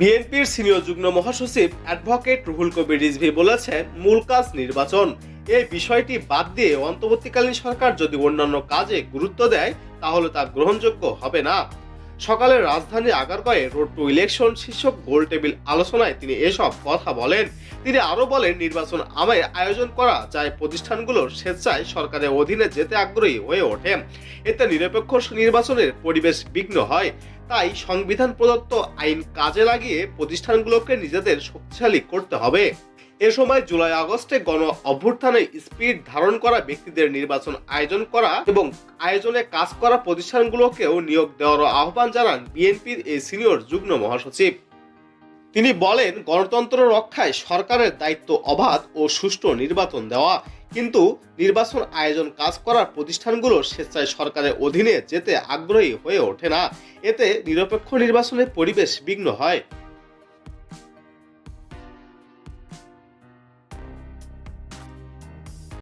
বিএনপির সিনিয়র যুগ্ম মহাসচিব অ্যাডভোকেট রুহুল কবির রিজভী বলেছেন, মূল কাজ নির্বাচন। এই বিষয়টি বাদ দিয়ে অন্তর্বর্তীকালীন সরকার যদি অন্যান্য কাজে গুরুত্ব দেয় তাহলে তা গ্রহণযোগ্য হবে না। সকালে রাজধানী আগারগাঁয়ে রোড টু ইলেকশন শীর্ষক গোল টেবিল আলোচনায় তিনি এসব কথা বলেন। তিনি আরো বলেন, নির্বাচন আমায় আয়োজন করা যায় প্রতিষ্ঠানগুলোর স্বেচ্ছায় সরকারের অধীনে যেতে আগ্রহী হয়ে ওঠে। এতে নিরপেক্ষ নির্বাচনের পরিবেশ বিঘ্ন হয়। তাই সংবিধান প্রদত্ত আইন কাজে লাগিয়ে প্রতিষ্ঠানগুলোকে নিজেদের শক্তিশালী করতে হবে। এ সময় জুলাই আগস্টে গণ অভ্যুত্থানে স্পিড ধারণ করা ব্যক্তিদের নির্বাচন আয়োজন করা এবং আয়োজনে কাজ করা প্রতিষ্ঠানগুলোকেও নিয়োগ দেওয়ার আহ্বান জানান বিএনপির এই সিনিয়র যুগ্ম মহাসচিব। তিনি বলেন, গণতন্ত্র রক্ষায় সরকারের দায়িত্ব অবাধ ও সুষ্ঠু নির্বাচন দেওয়া, কিন্তু নির্বাচন আয়োজন কাজ করার প্রতিষ্ঠানগুলো স্বেচ্ছায় সরকারের অধীনে যেতে আগ্রহী হয়ে ওঠে না। এতে নিরপেক্ষ নির্বাচনের পরিবেশ বিঘ্ন হয়।